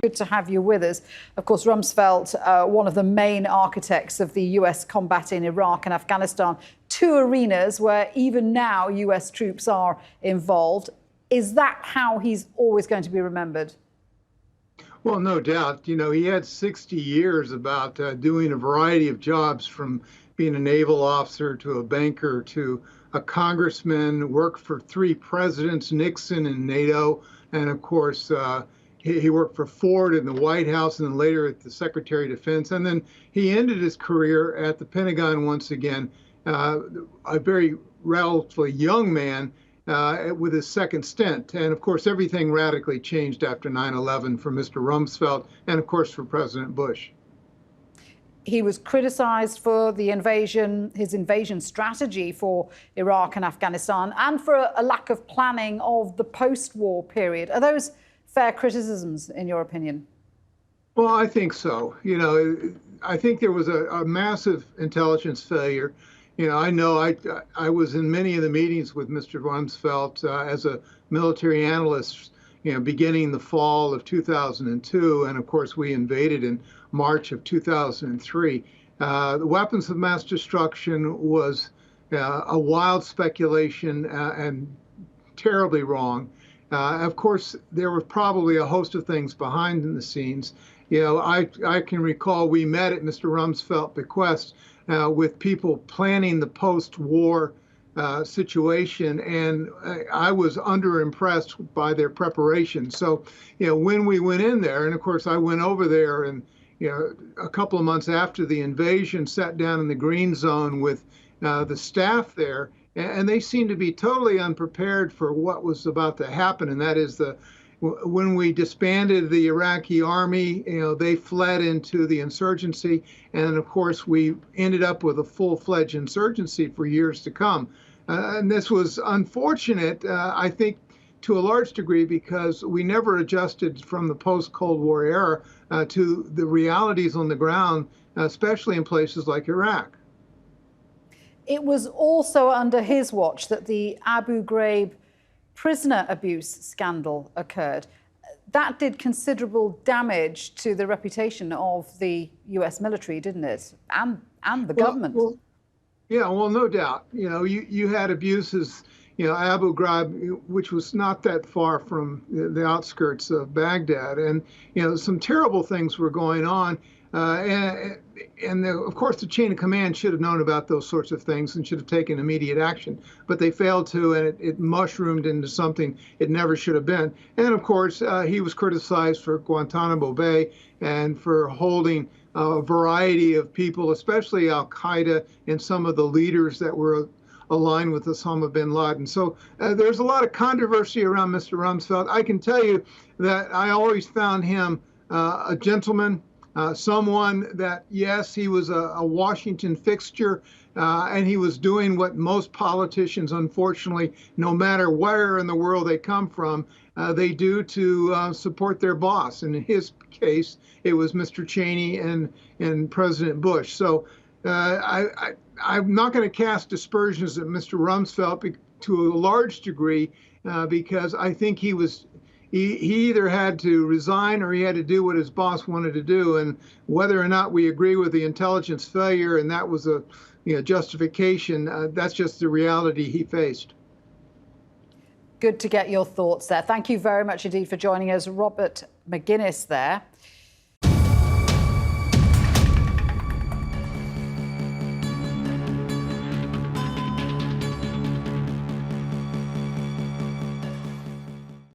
good to have you with us. Of course, Rumsfeld, one of the main architects of the US combat in Iraq and Afghanistan, two arenas where even now US troops are involved. Is that how he's always going to be remembered? Well, no doubt. You know, he had 60 years about doing a variety of jobs, from being a naval officer to a banker to a congressman, worked for 3 presidents, Nixon and NATO, and of course, he worked for Ford in the White House and then later at the Secretary of Defense. And then he ended his career at the Pentagon once again, a very relatively young man, with his second stint. And of course, everything radically changed after 9/11 for Mr. Rumsfeld and of course for President Bush. He was criticized for the invasion, his invasion strategy for Iraq and Afghanistan, and for a lack of planning of the post-war period. Are those fair criticisms, in your opinion? Well, I think so. You know, I think there was a massive intelligence failure. You know I was in many of the meetings with Mr. Rumsfeld as a military analyst, you know, beginning the fall of 2002. And of course, we invaded in March of 2003. The weapons of mass destruction was a wild speculation and terribly wrong. Of course, there was probably a host of things behind the scenes. You know, I can recall we met at Mr. Rumsfeld's bequest with people planning the post-war situation, and I was underimpressed by their preparation. So, you know, when we went in there, and of course I went over there, and you know, a couple of months after the invasion, sat down in the green zone with the staff there, and they seemed to be totally unprepared for what was about to happen, and that is when we disbanded the Iraqi army, you know, they fled into the insurgency. And of course, we ended up with a full-fledged insurgency for years to come. And this was unfortunate, I think, to a large degree, because we never adjusted from the post-Cold War era to the realities on the ground, especially in places like Iraq. It was also under his watch that the Abu Ghraib prisoner abuse scandal occurred. That did considerable damage to the reputation of the US military, didn't it? And the government. Well, yeah, well, no doubt. You know, you had abuses, you know, Abu Ghraib, which was not that far from the outskirts of Baghdad. And, you know, some terrible things were going on. Of course, the chain of command should have known about those sorts of things and should have taken immediate action, but they failed to, and it mushroomed into something it never should have been. And of course, he was criticized for Guantanamo Bay and for holding a variety of people, especially Al-Qaeda and some of the leaders that were aligned with Osama bin Laden. So there's a lot of controversy around Mr. Rumsfeld. I can tell you that I always found him a gentleman, someone that, yes, he was a Washington fixture, and he was doing what most politicians, unfortunately, no matter where in the world they come from, they do to support their boss. And in his case, it was Mr. Cheney and President Bush. So I'm not going to cast dispersions at Mr. Rumsfeld to a large degree, because I think he either had to resign or he had to do what his boss wanted to do. And whether or not we agree with the intelligence failure and that was a justification, that's just the reality he faced. Good to get your thoughts there. Thank you very much indeed for joining us. Robert Maginnis there.